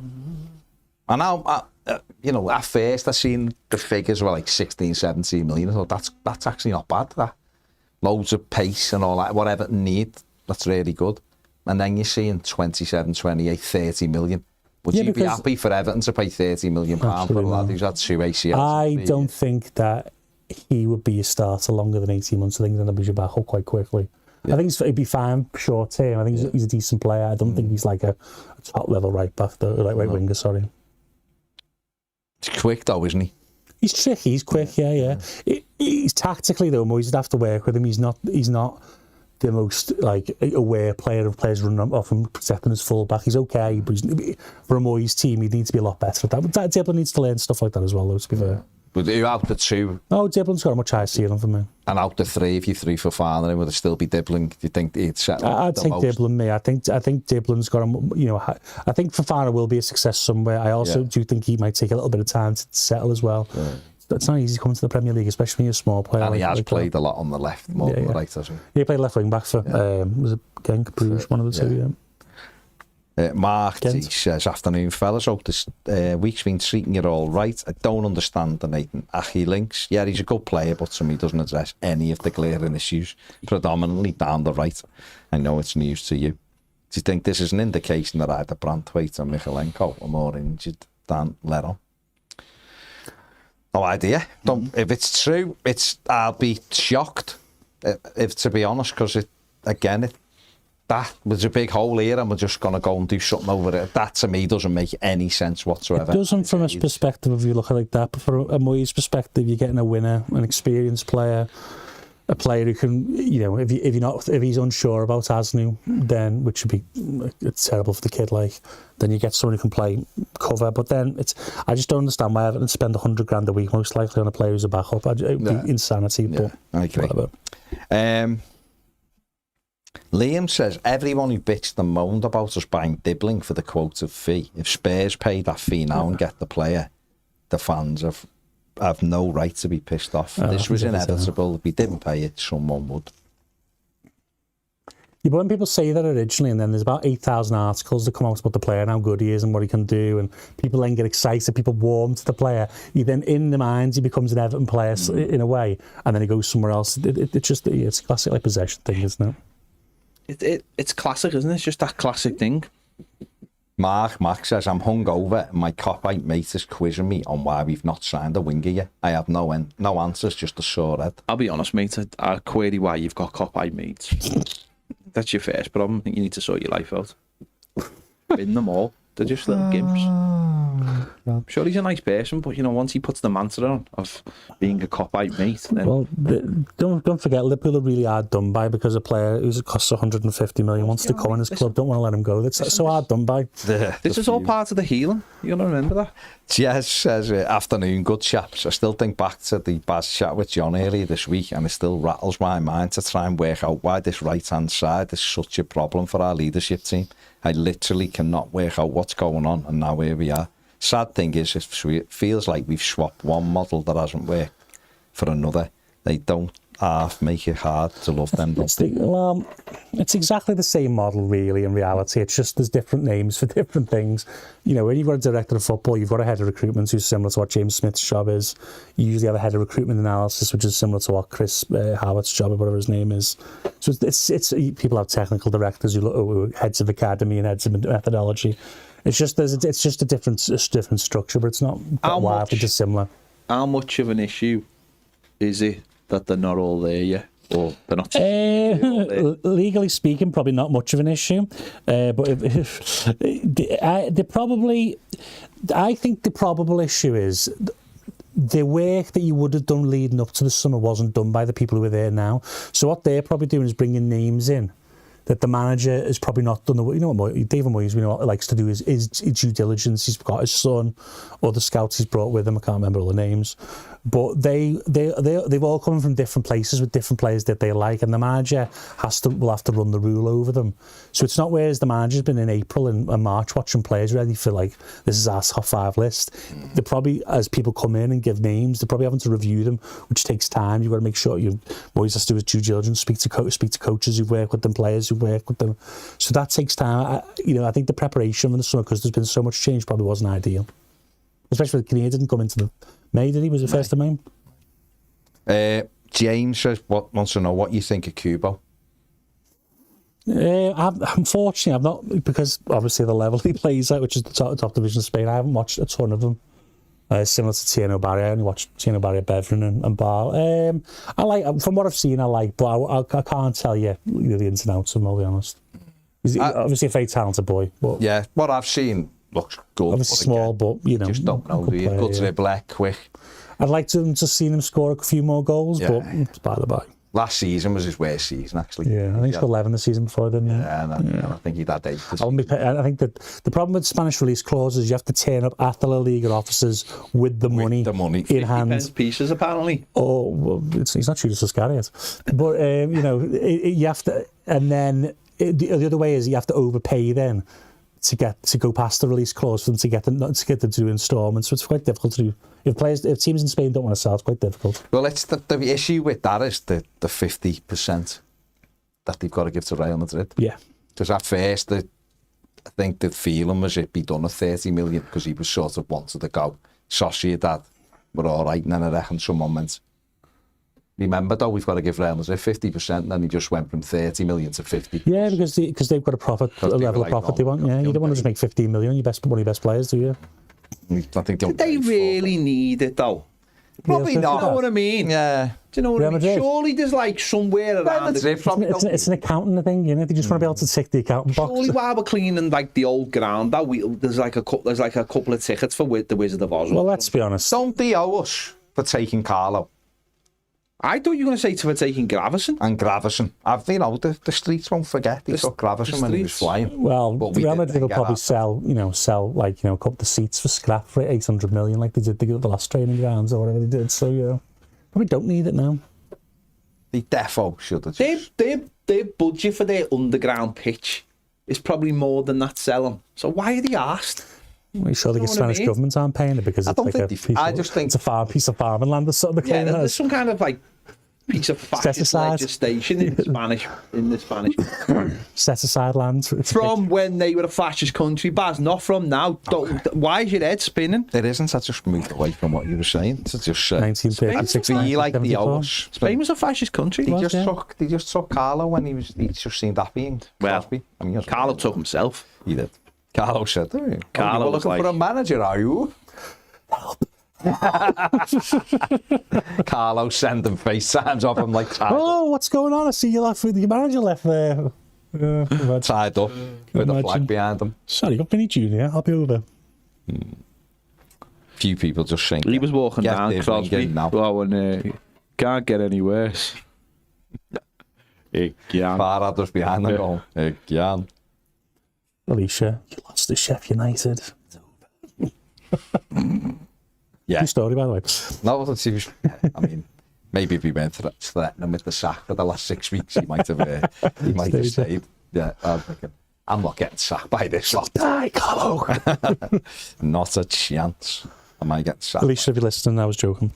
And at first I seen the figures were like 16, 17 million. I thought that's actually not bad. That loads of pace and all that, whatever it need, that's really good. And then you're seeing 27, 28, 30 million. Would you be happy for Everton to pay £30 million for a lad who's had 2 ACLs? I don't think that he would be a starter longer than 18 months. I think he'll be back up quite quickly. Yeah. I think he'd be fine short term. I think he's a decent player. I don't think he's like a top level right back, right winger. Sorry. He's quick though, isn't he? He's tricky. He's quick. Yeah. He's tactically though. Moyes would have to work with him. He's not the most aware player of players running off him, protecting his full back. He's okay, but for a Moyes team, he needs to be a lot better at that. But Dibbler needs to learn stuff like that as well, though. To be fair. But you out the 2. Oh, Dibblin's got a much higher ceiling for me. And out the 3, if you 3 for Fofana, would it still be Dibbling? Do you think he'd settle? I'd take Dibblin, me. I think Dibblin's got I think Fofana will be a success somewhere. I also do think he might take a little bit of time to settle as well. Yeah. It's not easy coming to the Premier League, especially when you're a small player. And he has played a lot on the left, more than the right, hasn't he? He played left wing back for was it Genk, Bruges, one of the 2. Yeah. Mark T says, afternoon fellas, hope this week's been treating you all right. I don't understand the Nathan Achi links. Yeah, he's a good player, but to me doesn't address any of the glaring issues, predominantly down the right. I know it's news to you. Do you think this is an indication that either Brantwaite or Michalenko are more injured than Leron? No idea. If it's true, I'll be shocked, if to be honest, because that was a big hole here and we're just going to go and do something over it. That to me doesn't make any sense whatsoever. It doesn't from a perspective if you look at it like that, but from a Moyes perspective, you're getting a winner, an experienced player, a player who can, you know, if he's unsure about Asnu, then, which would be it's terrible for the kid, like, then you get someone who can play cover. But then I just don't understand why Everton spend $100,000 a week most likely on a player who's a backup. It would be insanity. Yeah, but I agree. Whatever. Liam says, everyone who bitched and moaned about us buying Dibbling for the quoted fee, if Spurs pay that fee now and get the player, the fans have no right to be pissed off. This was inevitable. If we didn't pay it, someone would. Yeah, but when people say that originally, and then there's about 8,000 articles that come out about the player and how good he is and what he can do, and people then get excited, people warm to the player, he then, in their minds, he becomes an Everton player in a way, and then he goes somewhere else. It's a classic like possession thing, isn't it? It's classic, isn't it? It's just that classic thing. Mark says, I'm hungover and my cop-out mate is quizzing me on why we've not signed a winger yet. I have no answers, just a sore head. I'll be honest, mate, I query why you've got cop-out mates. That's your first problem. I think you need to sort your life out. Bin them all. They're just little gimps. I'm sure he's a nice person, but, you know, once he puts the mantra on of being a cop-out mate, then... Well, don't forget, Liverpool are really hard done by because a player who's costs 150 million wants to come in his club, don't want to let him go. That's so hard done by. This is all part of the healing. You got to remember that. Jez says, afternoon, good chaps. I still think back to the Baz chat with John earlier this week, and it still rattles my mind to try and work out why this right-hand side is such a problem for our leadership team. I literally cannot work out what's going on, and now here we are. Sad thing is, it feels like we've swapped one model that hasn't worked for another. They don't half make it hard to love them. It's exactly the same model, really, in reality. It's just there's different names for different things. You know, when you've got a director of football, you've got a head of recruitment who's similar to what James Smith's job is. You usually have a head of recruitment analysis, which is similar to what Chris Howard's job or whatever his name is. So it's people have technical directors who look heads of academy and heads of methodology. It's just a different structure, but it's not wildly dissimilar. How much of an issue is it that they're not all there yet? Or they're not legally speaking, probably not much of an issue. But I think the probable issue is the work that you would have done leading up to the summer wasn't done by the people who are there now. So what they're probably doing is bringing names in that the manager has probably not done. You know what David Moyes, what he likes to do is due diligence. He's got his son, or the scouts he's brought with him. I can't remember all the names, but they've all come from different places with different players that they like, and the manager will have to run the rule over them. So it's not whereas the manager's been in April and March watching players ready for like this is our top 5 list. They're probably, as people come in and give names, they're probably having to review them, which takes time. You've got to make sure Moyes has to do his due diligence, speak to coaches who work with them, players who work with them. So that takes time. I think the preparation for the summer, because there's been so much change, probably wasn't ideal. Especially when Kinnear didn't come into the May, did he? Was it first of May? James wants to know what you think of Kubo. Unfortunately, I've not, because obviously the level he plays at, which is the top division of Spain, I haven't watched a ton of them. Similar to Tierno Barry, I only watched Tierno Barry, Beveren and Bar. I like, from what I've seen, I like, but I can't tell you the ins and outs of him, I'll be honest. He's obviously a very talented boy. But yeah, what I've seen looks good. Obviously small, but you know, just don't know. Good dribbler, quick. I'd like to just seen him score a few more goals, but it's by the by. Last season was his worst season, actually. Yeah, I think he scored 11 the season before, didn't he? Yeah, I think he'd had 8. I think that the problem with Spanish release clauses is you have to turn up at the La Liga offices with the money in hand. Pieces, apparently. Oh, well, he's not Judas Iscariot. But, you have to... And then the other way is you have to overpay then to go past the release clause for them to get them to do instalments. So it's quite difficult to do. If teams in Spain don't want to sell, it's quite difficult. Well, it's the issue with that is the 50% that they've got to give to Real Madrid. Yeah. Because at first, I think the feeling was it'd be done at 30 million because he was sort of wanted to go. Sociedad were all right, and then I reckon someone went, remember though, we've got to give Real Madrid 50%, and then he just went from 30 million to 50. Yeah, because they've got a level of profit they want. Yeah, you don't want to just make 15 million, one of your best players, do you? I think did they really need it though? Probably Yeah, Do you know not. what I mean? Yeah. Do you know what Real I mean? Madrid. Surely there's like somewhere around. Madrid probably It's an accounting thing, you know. They just want to be able to tick the accounting box. Surely while we're cleaning like the old ground, there's like a couple of tickets for the Wizard of Oz. Well, let's be honest. Don't they owe us for taking Carlo I thought you were going to say for taking Gravison. and Gravison? The streets won't forget. They took Gravison when he was streets. flying. Well, But we Real didn't Madrid will get probably that. sell like a couple of seats for scrap for 800 million, like they did the last training grounds or whatever they did. So yeah, probably don't need it now. The defo should have. Their budget for their underground pitch is probably more than that selling. So why are they asked? Are you sure the know what I Spanish mean? government aren't paying it because I it's don't like think a they- piece I of, just think- it's a piece of farming land or something. The Yeah, claim there's has. some kind of like piece of fascist aside. legislation in the Spanish Set aside land from when they were a fascist country, Baz, not from now. Why is your head spinning? It isn't. I just moved away from what you were saying. To just say, 1936. be like the 1974. O's. Spain was a fascist country. Was, yeah. They just took Carlo when he just seemed happy. And Well, Crosby. I mean, Carlo took himself. He did. Carlo said, "Oh, Carlo you're was looking for like- a manager, are you?" Carlo sending FaceTimes of him like Oh, what's going on? I see you left with your manager left there. tied up with a flag Imagine. behind him. Sorry, got Vinny Junior. I'll be over. Few people just think He was walking Get down Dave Crosby. Wingate now. Oh, and can't get any worse. Yeah. Farad was behind them going, "Again." Alicia, you lost to Sheffield United. Yeah. True story, by the way. No, he was, I mean, maybe if he went threatening him with the sack for the last 6 weeks, he might have stayed. Yeah, I'm thinking, I'm not getting sacked by this lot. Die, Carlo. Not a chance. Am I getting sacked? Alicia, if you're listening, I was joking.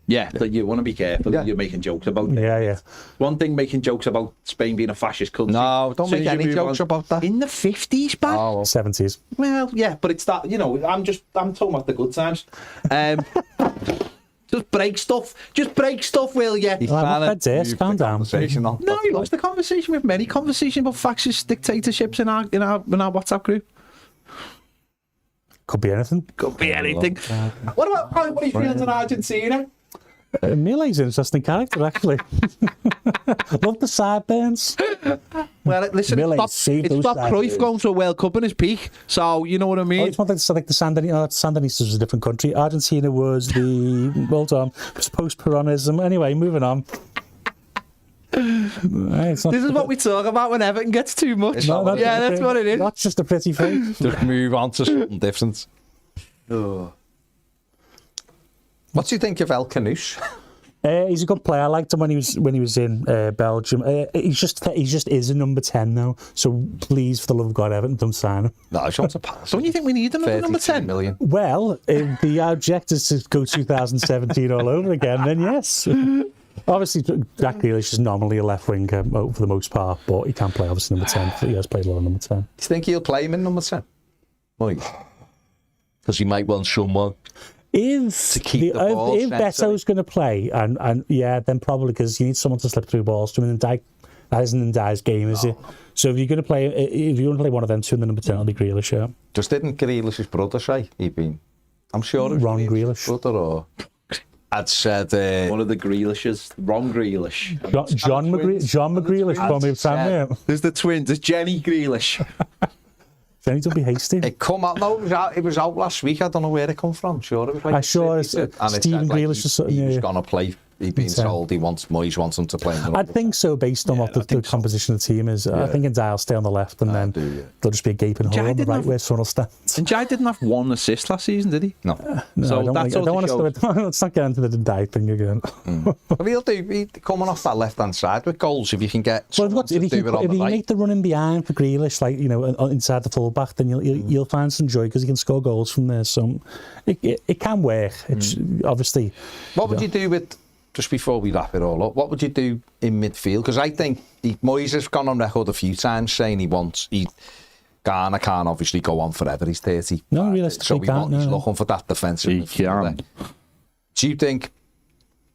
Yeah, but you want to be careful. Yeah. You're making jokes about it. Yeah. One thing making jokes about Spain being a fascist country. No, don't Soon make as you any move jokes on- about that. In the 50s, back? Oh, 70s. Well, yeah, but it's that, I'm talking about the good times. Just break stuff. Just break stuff, will you? he's Well, trying I've to had this, move calm the down. conversation on. No, he loves the conversation with many conversation about fascist dictatorships in our WhatsApp group. Could be anything. Could be anything. What are your feelings on Argentina? Mile's an interesting character, actually. Love the sideburns. Well, listen, Millie, it's save stopped those Cruyff sideburns. going to a World Cup in his peak. So, you know what I I mean? just wanted to say, like the Sandinistas was a different country. Argentina was the was post-Peronism. Anyway, moving on. It's not This is what we talk about when Everton gets too much. It's not what it Yeah, is. that's what it is. Not just a pretty face. Just move on to something different. What do you think of El Canous? He's a good player. I liked him when he was in Belgium. He's just is a number 10 now. So please, for the love of God, Everton, don't sign him. No, he's on to pass. Don't you think we need another number 32 10? million. Well, if the objective is to go 2017 all over again, then yes. Obviously, Jack Grealish is nominally a left winger for the most part, but he can play obviously number 10. He has played a lot of number 10. Do you think he'll play him in number 10? Because he might want someone. If To keep the ball if centrally. Beto's going to play, and yeah, then probably because you need someone to slip through balls to him. And that isn't Ndai's game, is it? So if you're going to play one of them two in the number 10, it'll be Grealish. Yeah. Just didn't Grealish's brother say he'd been? I'm sure it was Ron Grealish. brother, or I'd said One of the Grealishes, Ron Grealish. John McGrealish from I'd his time, said- yeah. There's the twins. There's Jenny Grealish. Then don't be hasty. it come out. No, it was out last week. I don't know where it come from. Sure, it was like I'm sure it's and it said, Stephen like, Grealish or something, He was yeah. gonna play. He'd been So- told Moyes wants him to play. In the I think so, based on what the composition of the team is. I think Ndai will stay on the left, and then do, yeah. there'll just be a gaping hole on the didn't right have- where someone will stand. And Jai didn't have one assist last season, did he? No, No, So I don't, that's I all don't it want to. shows. Let's not get into the Ndai thing again. but he'll do. He coming off that left hand side with goals. If you can get Well, someone to if you do it on if the you right. make the running behind for Grealish, like inside the fullback, then you'll find some joy because he can score goals from there. So it can work. It's obviously. What would you do with, just before we wrap it all up, what would you do in midfield? Because I think Moyes has gone on record a few times saying Ghana can't obviously go on forever. He's 30. No, realistically, so can't, he's no. looking for that defensive He midfielder. can. Do you think,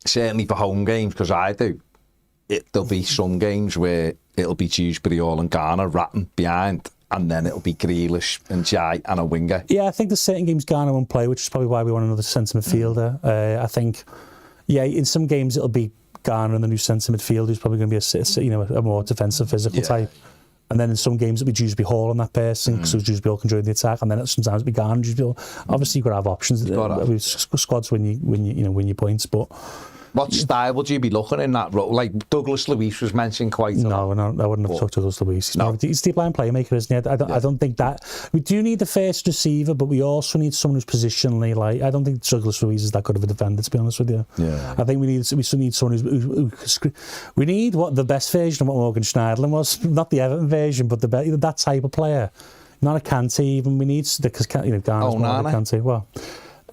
certainly for home games, because I do, there'll be some games where it'll be Dewsbury all and Ghana ratting behind, and then it'll be Grealish and Jai and a winger. Yeah, I think there's certain games Ghana won't play, which is probably why we want another centre midfielder. I think, yeah, in some games it'll be Ghana and the new centre midfielder who's probably going to be a more defensive, physical type. And then in some games it'll be Dewsbury Hall on that person, because Dewsbury Hall can join the attack. And then sometimes it'll be Ghana and Dewsbury Hall. Obviously, you've got to have options. Squads win your points, but. What style would you be looking in that role? Like Douglas Luiz was mentioned quite a lot. No, I wouldn't have took Douglas Luiz. He's a deep line playmaker, isn't he? I don't think that... We do need the first receiver, but we also need someone who's positionally... Like, I don't think Douglas Luiz is that good of a defender, to be honest with you. Yeah. I think we still need someone who we need the best version of what Morgan Schneiderlin was. Not the Everton version, but that type of player. Not a Kante even. We need... Because, Ghana's more like Kante. Well...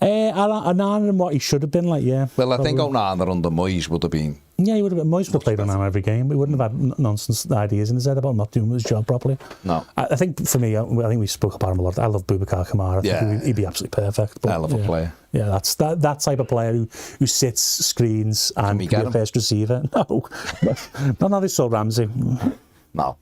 Onana and what he should have been like, yeah. Well, I think Onana under Moyes would have been... Yeah, he would have been. Moyes would have played Onana every game. He wouldn't have had nonsense ideas in his head about not doing his job properly. No. I think, for me, I think we spoke about him a lot. I love Boubacar Kamara. I think he'd be absolutely perfect. But, hell of a player. Yeah, that's that type of player who sits, screens, and can be a first receiver. No. Not this saw Ramsey. No.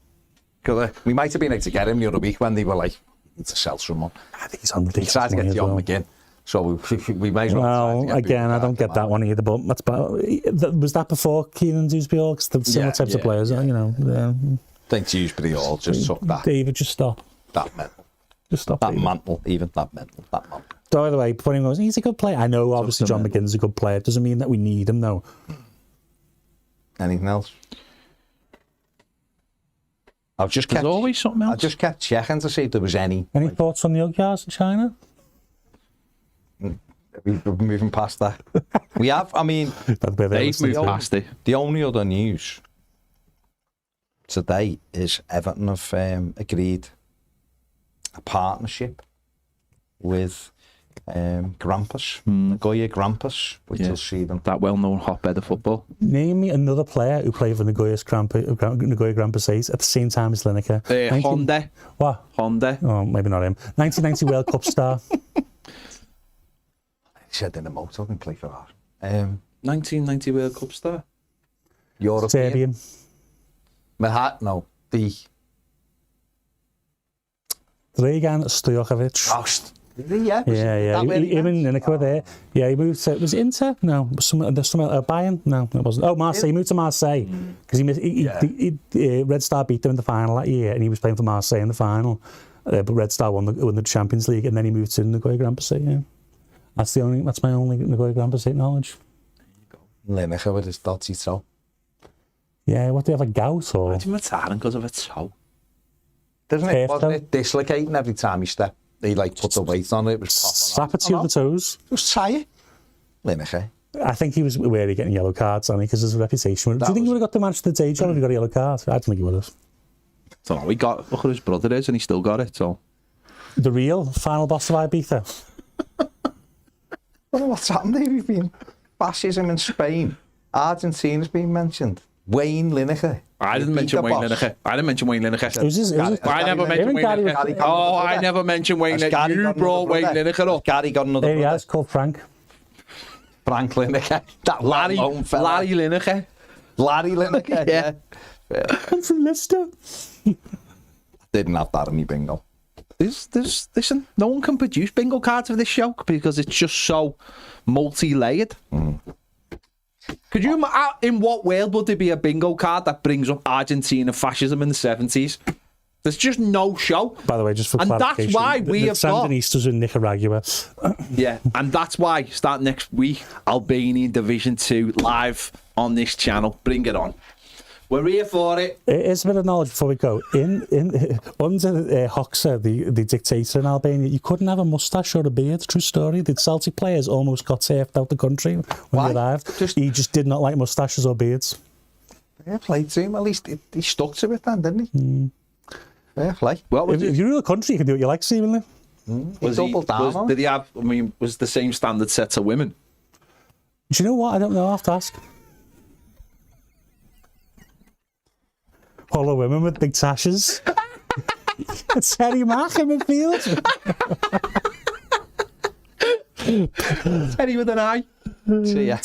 We might have been able to get him the other week when they were like, it's a sell someone. I think he's on ridiculous. He tried to get John McGinn. So we may as well. Well, again, I don't get that one either. But that's was that before Keenan Dewsbury Hall? Because the similar types of players, you know. I think Dewsbury Hall just took that. David, just stop. That mental. Just stop. That David. mantle, even that mental, that mantle. By the way, before anyone goes, he's a good player. I know, obviously, John McGinn's a good player. It doesn't mean that we need him, though. Anything else? There's always something else. I just kept checking to see if there was any. Any thoughts on the Ugyars in China? We're moving past that. We have, I mean... They've moved past it. The only other news today is Everton have agreed a partnership with Grampus, Nagoya Grampus, which will see them. That well-known hotbed of football. Name me another player who played for Nagoya Grampus 8 at the same time as Lineker. Honda. What? Honda. Oh, maybe not him. 1990 World Cup star. He said in the motor and play for that. 1990 World Cup star. European. Serbian. No, the... Dragan Stojkovic. Yeah. Him and Lineker were there. Yeah, he moved to... Was it Inter? No. Bayern? No, it wasn't. Oh, Marseille. He moved to Marseille. Because Red Star beat them in the final that year, and he was playing for Marseille in the final. But Red Star won the Champions League, and then he moved to Nagoya Grampus 8, yeah. That's my only Nagoya Grampus 8 knowledge. Lineker with his dodgy toe. Yeah, what do you have, a gout or? I think retiring because of a toe. Wasn't it dislocating every time he stepped? He put the weight on it. It was slap it to the toes. Just tired. Lineker. I think he was wary getting yellow cards on it because there's a reputation. Do you think he would have got the match of the day job if he got a yellow card? I don't think he would have. So look at his brother is, and he still got it. So the real final boss of Ibiza. Well, what's happened there? We've been fascism in Spain. Argentina's been mentioned. Wayne Lineker. I didn't mention Wayne Lineker. I never mentioned Wayne Lineker. I never mentioned Wayne Lineker. You brought Wayne Lineker up. Gary got another brother. Yeah, it's called Frank. Frank Lineker. That Larry Lineker. Larry Lineker, yeah. I'm from Leicester. Didn't have that in my bingo. Listen, no one can produce bingo cards for this show because it's just so multi-layered. Could you, in what world would there be a bingo card that brings up Argentina fascism in the 70s? There's just no show. By the way, just for clarification, that's why we have got Sandinistas in Nicaragua. Yeah, and that's why starting next week, Albanian Division 2 live on this channel. Bring it on. We're here for it. Here's a bit of knowledge before we go. Under Hoxha, the dictator in Albania, you couldn't have a moustache or a beard. True story. The Celtic players almost got turfed out the country when they arrived. He just did not like moustaches or beards. Fair play to him. At least he stuck to it then, didn't he? Fair play. Well, if you're in a country, you can do what you like, seemingly. Was the same standard set to women? Do you know what? I don't know. I have to ask. All the women with big tashes. It's Terry Mack in midfield. Terry with an eye. See ya.